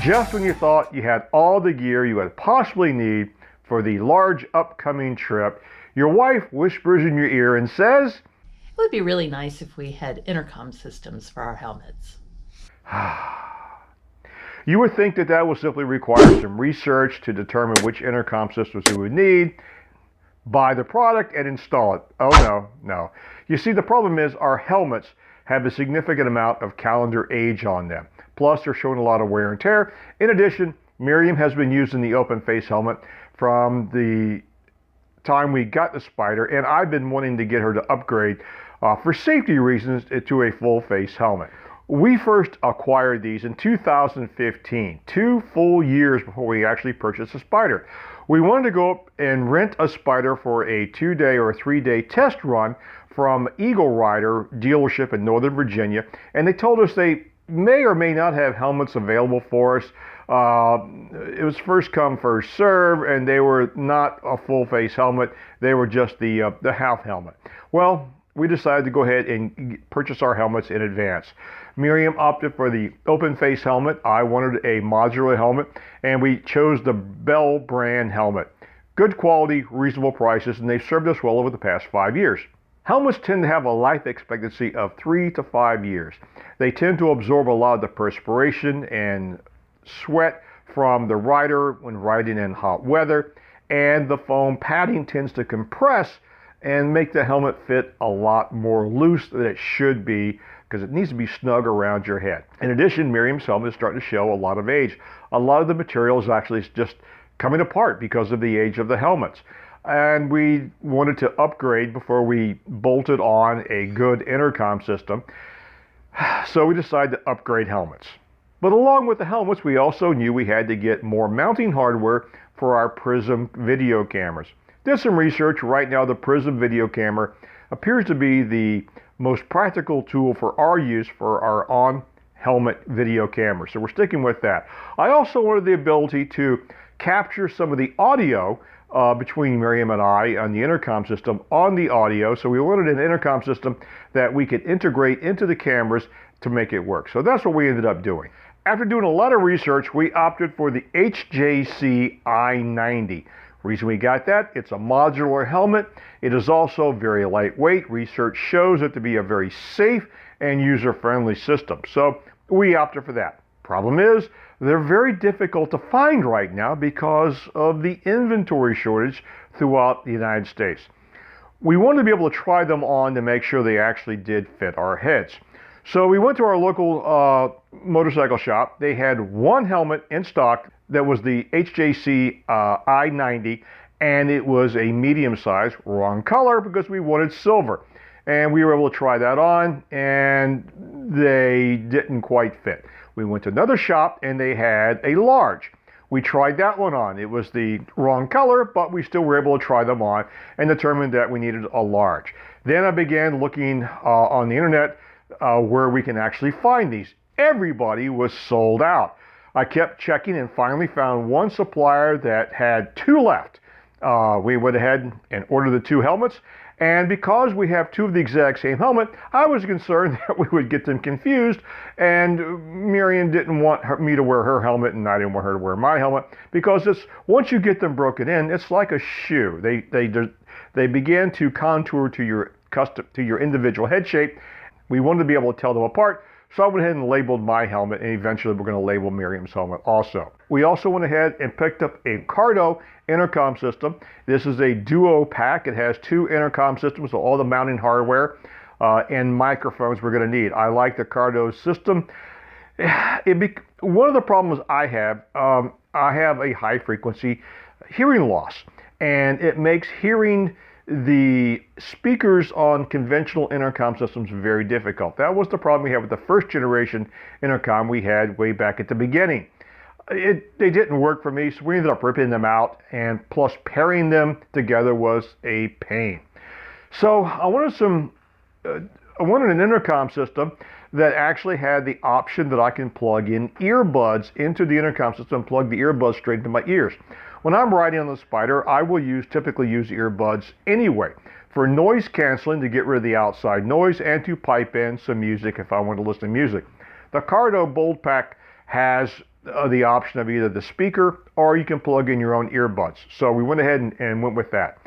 just when you thought you had all the gear you would possibly need for the large upcoming trip, your wife whispers in your ear and says, "It would be really nice if we had intercom systems for our helmets." You would think that that would simply require some research to determine which intercom systems you would need, buy the product, and install it. Oh no. You see, the problem is our helmets have a significant amount of calendar age on them. Plus, they're showing a lot of wear and tear. In addition, Miriam has been using the open face helmet from the time we got the Spyder, and I've been wanting to get her to upgrade for safety reasons to a full face helmet. We first acquired these in 2015, 2 full years before we actually purchased a Spyder. We wanted to go up and rent a Spyder for a 2-day or 3-day test run from Eagle Rider dealership in Northern Virginia, and they told us they may or may not have helmets available for us. It was first come, first serve, and they were not a full face helmet. They were just the half helmet. Well, we decided to go ahead and purchase our helmets in advance. Miriam opted for the open face helmet. I wanted a modular helmet, and we chose the Bell brand helmet. Good quality, reasonable prices, and they've served us well over the past 5 years. Helmets tend to have a life expectancy of 3 to 5 years. They tend to absorb a lot of the perspiration and sweat from the rider when riding in hot weather, and the foam padding tends to compress and make the helmet fit a lot more loose than it should be, because it needs to be snug around your head. In addition, Miriam's helmet is starting to show a lot of age. A lot of the material is actually just coming apart because of the age of the helmets. And we wanted to upgrade before we bolted on a good intercom system. So we decided to upgrade helmets. But along with the helmets, we also knew we had to get more mounting hardware for our Prism video cameras. Did some research. Right now, the Prism video camera appears to be the most practical tool for our use for our on-helmet video camera. So we're sticking with that. I also wanted the ability to capture some of the audio between Miriam and I on the intercom system on the audio. So we wanted an intercom system that we could integrate into the cameras to make it work. So that's what we ended up doing. After doing a lot of research, we opted for the HJC i90. Reason we got that, it's a modular helmet. It is also very lightweight. Research shows it to be a very safe and user-friendly system. So we opted for that. Problem is, they're very difficult to find right now because of the inventory shortage throughout the United States. We wanted to be able to try them on to make sure they actually did fit our heads. So we went to our local motorcycle shop. They had one helmet in stock that was the HJC i90, and it was a medium size, wrong color because we wanted silver. And we were able to try that on, and they didn't quite fit. We went to another shop, and they had a large. We tried that one on. It was the wrong color, but we still were able to try them on and determined that we needed a large. Then I began looking on the internet where we can actually find these. Everybody was sold out. I kept checking and finally found one supplier that had 2 left. We went ahead and ordered the 2 helmets. And because we have 2 of the exact same helmet, I was concerned that we would get them confused, and Miriam didn't want me to wear her helmet, and I didn't want her to wear my helmet, because once you get them broken in, it's like a shoe. They begin to contour to your individual head shape. We wanted to be able to tell them apart, so I went ahead and labeled my helmet, and eventually we're going to label Miriam's helmet also. We also went ahead and picked up a Cardo intercom system. This is a duo pack. It has 2 intercom systems, so all the mounting hardware and microphones we're going to need. I like the Cardo system. One of the problems I have a high frequency hearing loss, and it makes hearing the speakers on conventional intercom systems very difficult. That was the problem we had with the first generation intercom we had way back at the beginning. They didn't work for me, so we ended up ripping them out, and plus pairing them together was a pain. So I wanted an intercom system that actually had the option that I can plug in earbuds into the intercom system, plug the earbuds straight into my ears. When I'm riding on the Spyder, I will typically use earbuds anyway for noise canceling to get rid of the outside noise and to pipe in some music if I want to listen to music. The Cardo Bold Pack has the option of either the speaker or you can plug in your own earbuds. So we went ahead and went with that.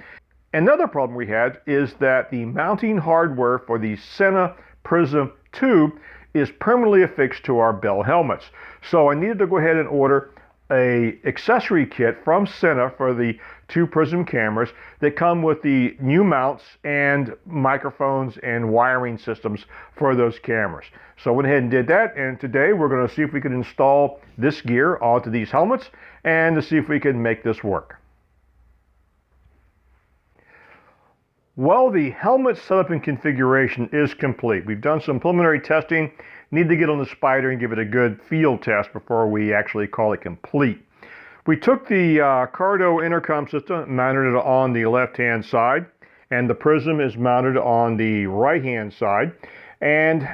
Another problem we had is that the mounting hardware for the SENA Prism tube is permanently affixed to our Bell helmets. So I needed to go ahead and order a accessory kit from SENA for the two Prism cameras that come with the new mounts and microphones and wiring systems for those cameras. So I went ahead and did that, and today we're going to see if we can install this gear onto these helmets and to see if we can make this work. Well, the helmet setup and configuration is complete. We've done some preliminary testing. Need to get on the Spyder and give it a good field test before we actually call it complete. We took the Cardo intercom system, mounted it on the left-hand side, and the Prism is mounted on the right-hand side. And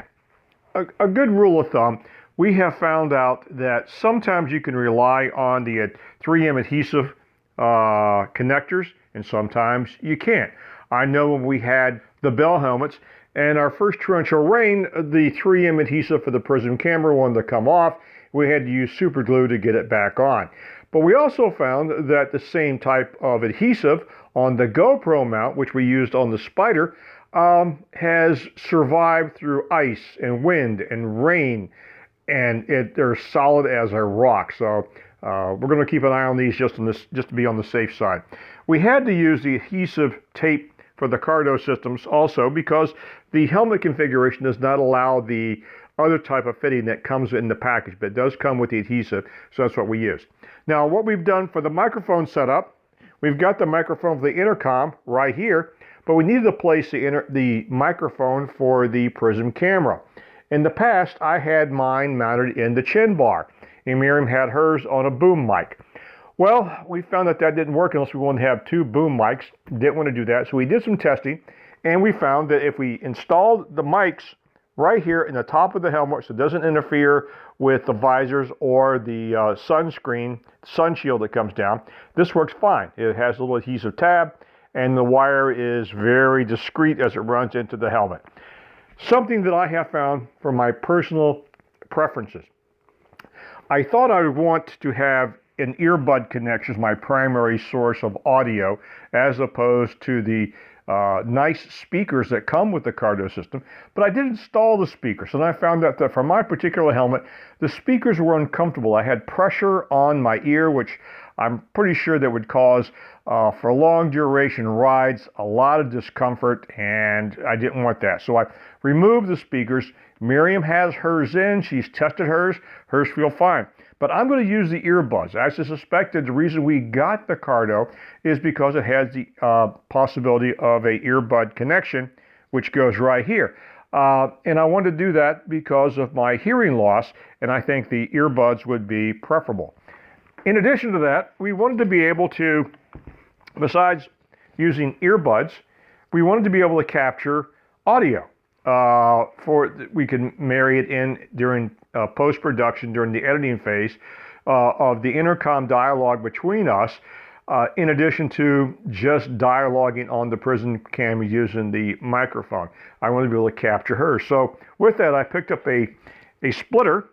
a good rule of thumb, we have found out that sometimes you can rely on the 3M adhesive connectors, and sometimes you can't. I know when we had the Bell helmets and our first torrential rain, the 3M adhesive for the Prism camera wanted to come off. We had to use super glue to get it back on. But we also found that the same type of adhesive on the GoPro mount, which we used on the Spyder, has survived through ice and wind and rain, and they're solid as a rock. So we're going to keep an eye on these just to be on the safe side. We had to use the adhesive tape for the Cardo systems also because the helmet configuration does not allow the other type of fitting that comes in the package, but it does come with the adhesive, so that's what we use. Now, what we've done for the microphone setup, we've got the microphone for the intercom right here, but we needed to place the microphone for the Prism camera. In the past, I had mine mounted in the chin bar, and Miriam had hers on a boom mic. Well, we found that didn't work unless we wanted to have two boom mics. Didn't want to do that, so we did some testing, and we found that if we installed the mics right here in the top of the helmet so it doesn't interfere with the visors or the sunscreen, sun shield that comes down, this works fine. It has a little adhesive tab, and the wire is very discreet as it runs into the helmet. Something that I have found for my personal preferences. I thought I would want to have an earbud connection as my primary source of audio as opposed to the nice speakers that come with the Cardo system, but I did install the speakers, and I found that for my particular helmet, the speakers were uncomfortable. I had pressure on my ear, which I'm pretty sure that would cause, for long duration rides, a lot of discomfort, and I didn't want that. So I removed the speakers. Miriam has hers in. She's tested hers. Hers feel fine. But I'm going to use the earbuds. As I suspected, the reason we got the Cardo is because it has the possibility of a earbud connection, which goes right here. And I wanted to do that because of my hearing loss, and I think the earbuds would be preferable. In addition to that, we wanted to be able to, besides using earbuds, we wanted to be able to capture audio. We can marry it in during post-production, during the editing phase of the intercom dialogue between us, in addition to just dialoguing on the Prism camera using the microphone. I want to be able to capture her. So with that, I picked up a splitter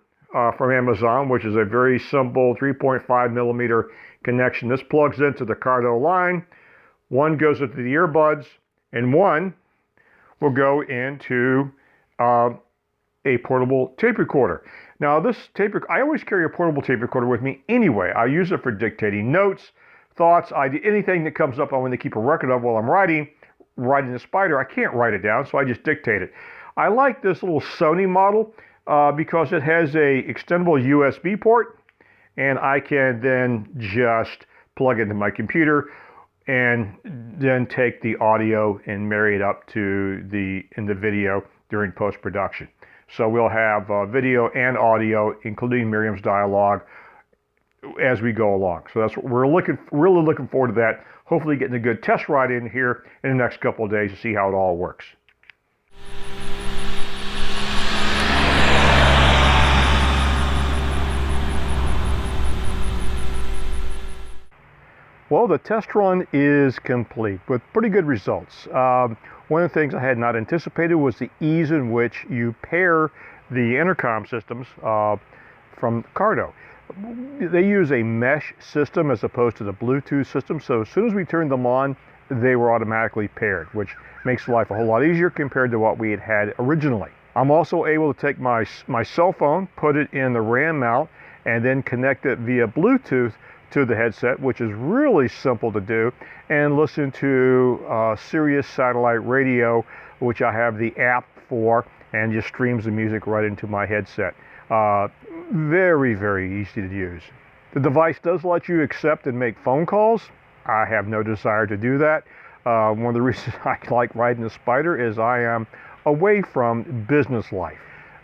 from Amazon, which is a very simple 3.5 millimeter connection. This plugs into the Cardo line. One goes into the earbuds, and one will go into a portable tape recorder. Now this I always carry a portable tape recorder with me anyway. I use it for dictating notes, thoughts, anything that comes up I want to keep a record of while I'm riding the Spyder. I can't write it down, so I just dictate it. I like this little Sony model because it has a extendable USB port, and I can then just plug it into my computer and then take the audio and marry it up to the video during post-production. So we'll have video and audio, including Miriam's dialogue, as we go along. So that's what we're really looking forward to that. Hopefully getting a good test ride in here in the next couple of days to see how it all works. Well, the test run is complete with pretty good results. One of the things I had not anticipated was the ease in which you pair the intercom systems from Cardo. They use a mesh system as opposed to the Bluetooth system, so as soon as we turned them on, they were automatically paired, which makes life a whole lot easier compared to what we had originally. I'm also able to take my cell phone, put it in the RAM mount, and then connect it via Bluetooth to the headset, which is really simple to do, and listen to Sirius satellite radio, which I have the app for, and just streams the music right into my headset. Very, very easy to use. The device does let you accept and make phone calls. I have no desire to do that. One of the reasons I like riding the Spyder is I am away from business life.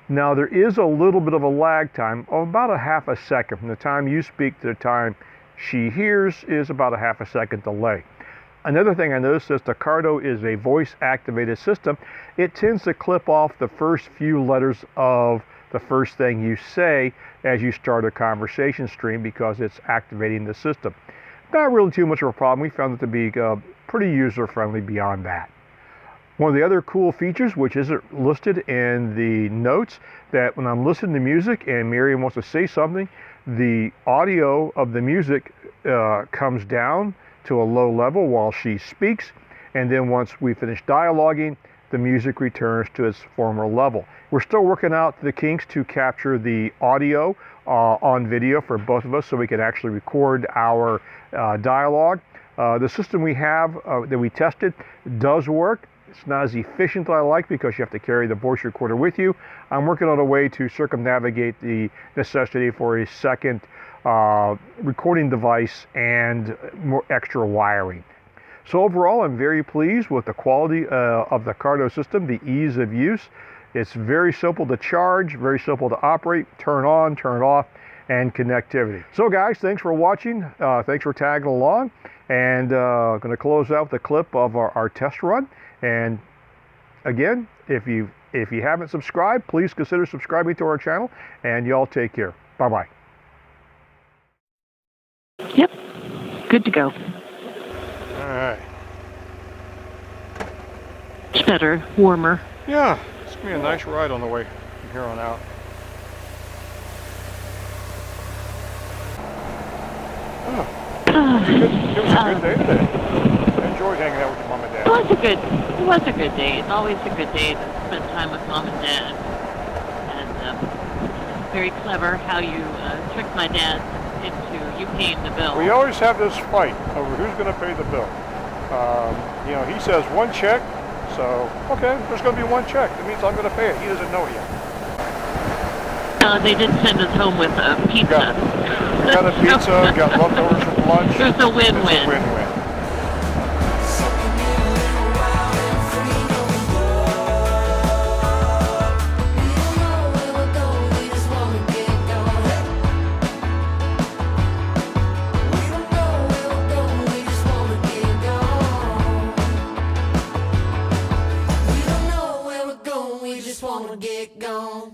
Now there is a little bit of a lag time of about a half a second from the time you speak to the time she hears is about a half a second delay. Another thing I noticed is the Cardo is a voice activated system. It tends to clip off the first few letters of the first thing you say as you start a conversation stream because it's activating the system. Not really too much of a problem. We found it to be pretty user friendly beyond that. One of the other cool features, which isn't listed in the notes, that when I'm listening to music and Miriam wants to say something, the audio of the music comes down to a low level while she speaks, and then once we finish dialoguing, the music returns to its former level. We're still working out the kinks to capture the audio on video for both of us so we can actually record our dialogue. The system we have that we tested does work. It's not as efficient as I like because you have to carry the voice recorder with you. I'm working on a way to circumnavigate the necessity for a second recording device and more extra wiring. So overall, I'm very pleased with the quality of the Cardo system, the ease of use. It's very simple to charge, very simple to operate, turn on, turn off, and connectivity. So guys, thanks for watching. Thanks for tagging along. And going to close out the clip of our test run. And again, if you haven't subscribed, please consider subscribing to our channel. And y'all take care. Bye-bye. Yep, good to go. All right. It's better, warmer. Yeah, it's going to be a nice ride on the way from here on out. Oh, it was a good day today. I enjoyed hanging out with your mom and dad. It was a good day. It's always a good day to spend time with mom and dad. And very clever how you tricked my dad into you paying the bill. We always have this fight over who's going to pay the bill. You know, he says one check, so okay, there's going to be one check. That means I'm going to pay it. He doesn't know it yet. They did send us home with a pizza. Got a pizza, got leftovers from lunch. It was a win-win. It's a win-win. Wanna get gone.